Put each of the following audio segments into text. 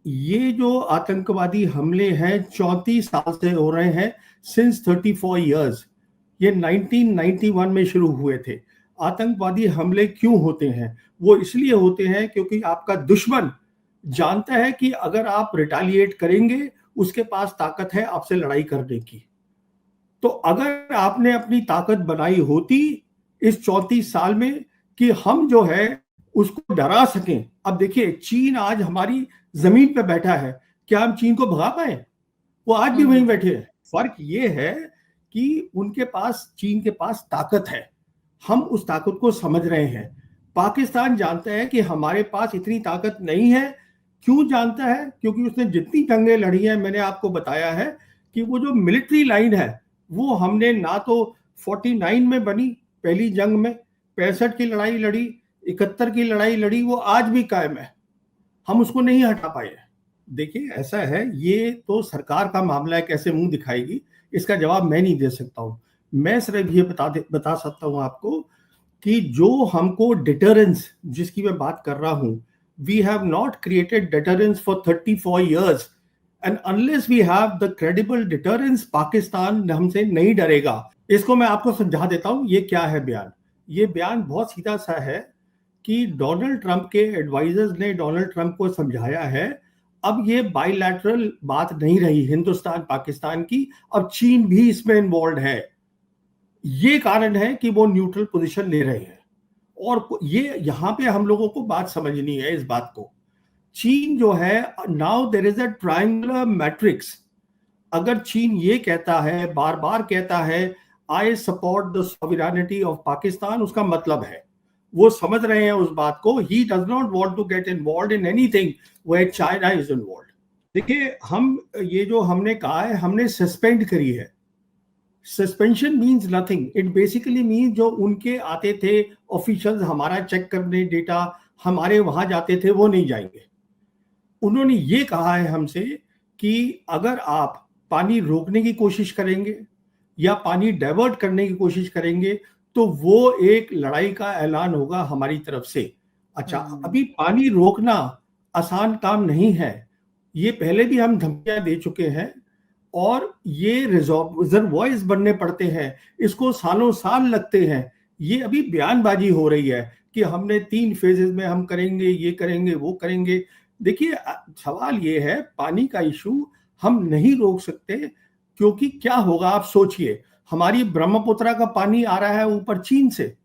ये जो आतंकवादी हमले हैं 34 साल से हो रहे हैं, सिंस 34 इयर्स। ये 1991 में शुरू हुए थे। आतंकवादी हमले क्यों होते हैं? वो इसलिए होते हैं क्योंकि आपका दुश्मन जानता है कि अगर आप रिटालिएट करेंगे, उसके पास ताकत है आपसे लड़ाई करने की। तो अगर आपने अपनी ताकत बनाई होती इस 34 साल में कि हम जो है उसको डरा सकें। अब देखिए, चीन आज हमारी जमीन पे बैठा है, क्या हम चीन को भगा पाए? वो आज भी वहीं बैठे हैं। फर्क ये है कि उनके पास, चीन के पास ताकत है, हम उस ताकत को समझ रहे हैं। पाकिस्तान जानता है कि हमारे पास इतनी ताकत नहीं है। क्यों जानता है? क्योंकि उसने जितनी जंगें लड़ी हैं, मैंने आपको बताया है कि वो जो मिलिट्री लाइन है वो हमने ना तो 49 में बनी पहली जंग में, 65 की लड़ाई लड़ी, 71 की लड़ाई लड़ी, वो आज भी कायम है। हम उसको नहीं हटा पाए। देखिए ऐसा है, ये तो सरकार का मामला है, कैसे मुंह दिखाएगी, इसका जवाब मैं नहीं दे सकता हूँ। मैं सिर्फ ये बता सकता हूँ आपको कि जो हमको डिटरेंस जिसकी मैं बात कर रहा हूँ, we have not created deterrence for 34 years and unless we have the credible deterrence, Pakistan हमसे नहीं डरेगा। इसको मैं आपको समझा देता हूँ ये क्या है बयान। ये बयान बहुत सीधा सा है कि डोनाल्ड ट्रंप के एडवाइजर्स ने डोनाल्ड ट्रंप को समझाया है, अब ये बाइलैटरल बात नहीं रही हिंदुस्तान पाकिस्तान की, अब चीन भी इसमें इन्वॉल्व है। ये कारण है कि वो न्यूट्रल पोजीशन ले रहे हैं। और ये यहां पे हम लोगों को बात समझनी है इस बात को। चीन जो है, now there is a triangular matrix. अगर चीन ये कहता है, बार बार कहता है, I support the sovereignty of Pakistan, उसका मतलब है वो समझ रहे हैं उस बात को। He does not want to get involved in anything where China is involved. देखिए, हम ये जो हमने कहा है, हमने सस्पेंड करी है। Suspension means nothing, it basically means जो उनके आते थे ऑफिशियल्स हमारा चेक करने डेटा, हमारे वहां जाते थे, वो नहीं जाएंगे। उन्होंने ये कहा है हमसे कि अगर आप पानी रोकने की कोशिश करेंगे या पानी डाइवर्ट करने की कोशिश करेंगे तो वो एक लड़ाई का ऐलान होगा हमारी तरफ से। अच्छा, अभी पानी रोकना आसान काम नहीं है, ये पहले भी हम धमकियां दे चुके हैं और ये रिजर्वॉयर्स बनने पड़ते हैं, इसको सालों साल लगते हैं। ये अभी बयानबाजी हो रही है कि हमने 3 फेजेस में हम करेंगे, ये करेंगे, वो करेंगे। देखिए, सवाल ये है, पानी का इशू हम नहीं रोक सकते, क्योंकि क्या होगा आप सोचिए, हमारी ब्रह्मपुत्रा का पानी आ रहा है ऊपर चीन से।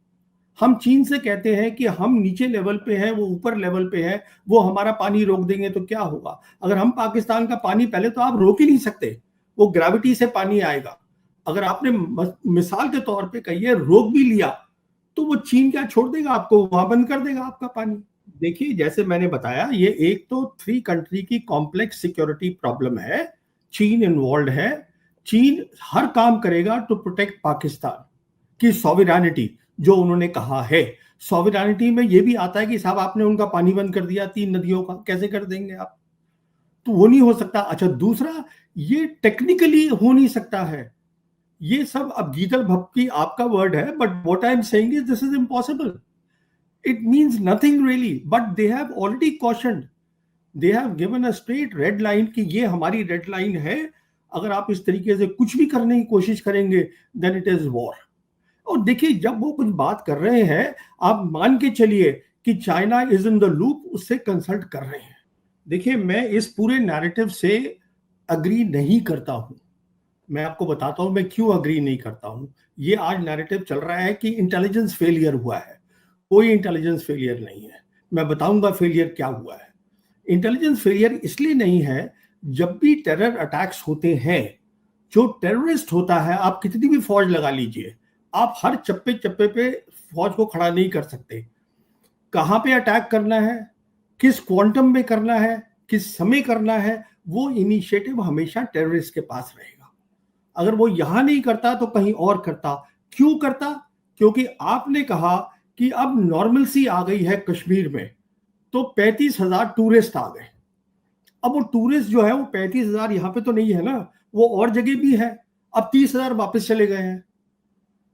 हम चीन से कहते हैं कि हम नीचे लेवल पे हैं, वो ऊपर लेवल पे है, वो हमारा पानी रोक देंगे तो क्या होगा? अगर हम पाकिस्तान का पानी, पहले तो आप रोक ही नहीं सकते, वो ग्रेविटी से पानी आएगा। अगर आपने मिसाल के तौर पे कहिए रोक भी लिया तो वो चीन क्या छोड़ देगा आपको? वहां बंद कर देगा आपका पानी। देखिए, जैसे मैंने बताया, ये एक तो 3 कंट्री की कॉम्प्लेक्स सिक्योरिटी प्रॉब्लम है। चीन इन्वॉल्व है। चीन हर काम करेगा टू प्रोटेक्ट पाकिस्तान की सॉवरेनिटी, जो उन्होंने कहा है। सॉवरेनिटी में ये भी आता है कि साहब आपने उनका पानी बंद कर दिया 3 नदियों का, कैसे कर देंगे आप? तो वो नहीं हो सकता। अच्छा, दूसरा, ये टेक्निकली हो नहीं सकता है। ये सब अब गीदड़ भपकी आपका वर्ड है, but what I am saying is this is impossible. It means nothing really, but they have already cautioned. They have given a straight red line कि ये हमारी रेड लाइन है, अगर आप इस तरीके से कुछ भी करने की कोशिश करेंगे then it is war. और देखिए, जब वो कुछ बात कर रहे हैं, आप मान के चलिए कि China is in the loop, उससे कंसल्ट कर रहे हैं। देखिए, मैं इस पूरे नैरेटिव से अग्री नहीं करता हूं। मैं आपको बताता हूं मैं क्यों अग्री नहीं करता हूं। ये आज नैरेटिव चल रहा है कि इंटेलिजेंस फेलियर हुआ है। कोई इंटेलिजेंस फेलियर नहीं है। मैं बताऊंगा फेलियर क्या हुआ है। इंटेलिजेंस फेलियर इसलिए नहीं है, जब भी टेरर अटैक्स होते हैं, जो टेररिस्ट होता है, आप कितनी भी फौज लगा लीजिए, आप हर चप्पे चप्पे पे फौज को खड़ा नहीं कर सकते। कहां पे अटैक करना है, किस क्वांटम में करना है, किस समय करना है, वो इनिशिएटिव हमेशा टेररिस्ट के पास रहेगा। अगर वो यहां नहीं करता तो कहीं और करता। क्यों करता? क्योंकि आपने कहा कि अब नॉर्मलसी आ गई है कश्मीर में, तो 35,000 टूरिस्ट आ गए। अब वो टूरिस्ट जो है, वो 35,000 यहाँ पे तो नहीं है ना, वो और जगह भी है। अब 30,000 वापस चले गए हैं।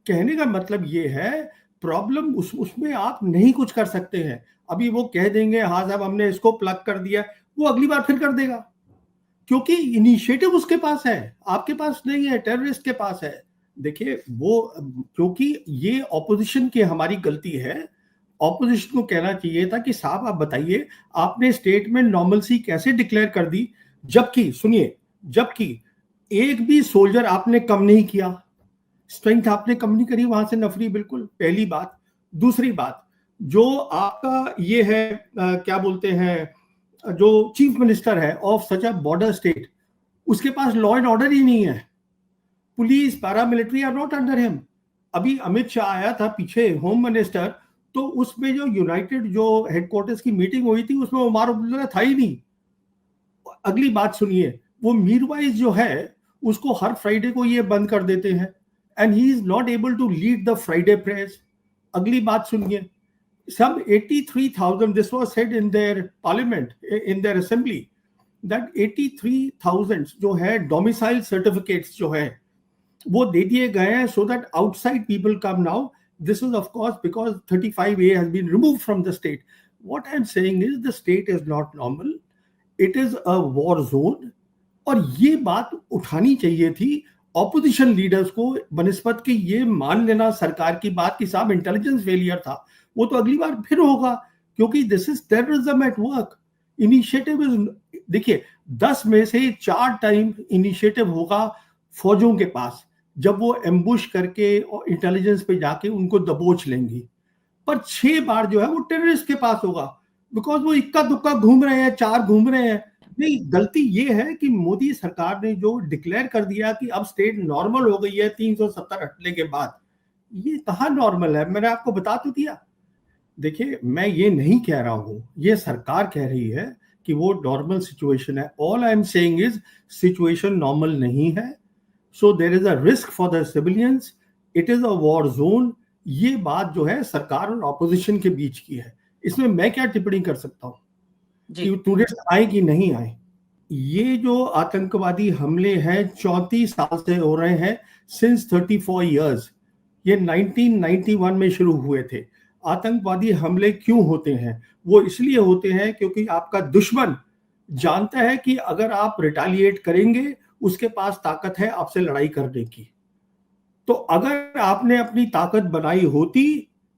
कहने का मतलब ये है, प्रॉब्लम उसमें आप नहीं कुछ कर सकते हैं। अभी वो कह देंगे हाँ साहब हमने इसको प्लग कर दिया, वो अगली बार फिर कर देगा, क्योंकि इनिशिएटिव उसके पास है, आपके पास नहीं है, टेररिस्ट के पास है। देखिए वो, क्योंकि ये ऑपोजिशन की हमारी गलती है। ऑपोजिशन को कहना चाहिए था कि साहब आप बताइए, आपने स्टेट में नॉर्मलसी कैसे डिक्लेयर कर दी, जबकि सुनिए, जबकि एक भी सोल्जर आपने कम नहीं किया, स्ट्रेंथ आपने कम नहीं करी वहां से नफरी, बिल्कुल पहली बात। दूसरी बात, जो आपका ये है क्या बोलते हैं, जो चीफ मिनिस्टर है of such a border state, उसके पास लॉ एंड ऑर्डर ही नहीं है। Police, paramilitary are not under him. अभी अमित शाह आया था पीछे, होम मिनिस्टर, तो उसमें जो यूनाइटेड जो हेडक्वार्टर्स की मीटिंग हुई थी उसमें उमर अब्दुल्ला था ही नहीं। अगली बात सुनिए, वो मीरवाइज जो है उसको हर फ्राइडे को ये बंद कर देते हैं, and he is not able to lead the Friday prayers. अगली बात सुनिए, some 83,000, this was said in their parliament, in their assembly, that 83,000 जो है domicile certificates जो है वो दे दिए गए हैं, so that outside people come now. This is of course because 35A has been removed from the state. What I'm saying is the state is not normal, it is a war zone. और ये बात उठानी चाहिए थी opposition leaders को, बनिस्बत के ये मान लेना सरकार की बात कि साहब इंटेलिजेंस फेलियर था, वो तो अगली बार फिर होगा, क्योंकि this is terrorism at work. Initiative is, देखिए 10 में से 4 टाइम इनिशिएटिव होगा फौजों के पास, जब वो एम्बुश करके और इंटेलिजेंस पे जाके उनको दबोच लेंगी, पर 6 बार जो है वो टेररिस्ट के पास होगा, बिकॉज वो इक्का दुक्का घूम रहे हैं, 4 घूम रहे हैं। नहीं, गलती ये है कि मोदी सरकार ने जो डिक्लेयर कर दिया कि अब स्टेट नॉर्मल हो गई है 370 हटने के बाद, ये कहाँ नॉर्मल है, मैंने आपको बता तो दिया। देखिए मैं ये नहीं कह रहा हूं, ये सरकार कह रही है कि वो नॉर्मल सिचुएशन है। All I am saying is situation normal नहीं है, so there is a risk for the civilians, it is a war zone. ये बात जो है सरकार और ऑपोजिशन के बीच की है, इसमें मैं क्या टिप्पणी कर सकता हूं कि टूरिस्ट आए कि नहीं आए। ये जो आतंकवादी हमले हैं 34 साल से हो रहे हैं, सिंस 34 इयर्स। ये 1991 में शुरू हुए थे। आतंकवादी हमले क्यों होते हैं? वो इसलिए होते हैं क्योंकि आपका दुश्मन जानता है कि अगर आप रिटेलिएट करेंगे उसके पास ताकत है आपसे लड़ाई करने की। तो अगर आपने अपनी ताकत बनाई होती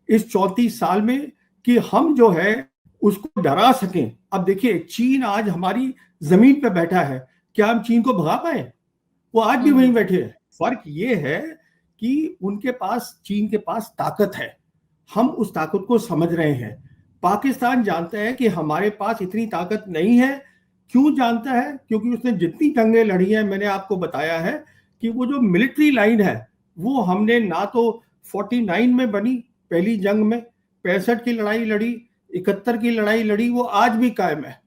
इस 34 साल में कि हम जो है उसको डरा सकें। अब देखिए चीन आज हमारी जमीन पे बैठा है, क्या हम चीन को भगा पाए? वो आज भी वहीं बैठे हैं। फर्क ये है कि उनके पास, चीन के पास ताकत है, हम उस ताकत को समझ रहे हैं। पाकिस्तान जानता है कि हमारे पास इतनी ताकत नहीं है। क्यों जानता है? क्योंकि उसने जितनी जंगें लड़ी हैं, मैंने आपको बताया है कि वो जो मिलिट्री लाइन है वो हमने ना तो 49 में बनी पहली जंग में, 65 की लड़ाई लड़ी, 71 की लड़ाई लड़ी, वो आज भी कायम है।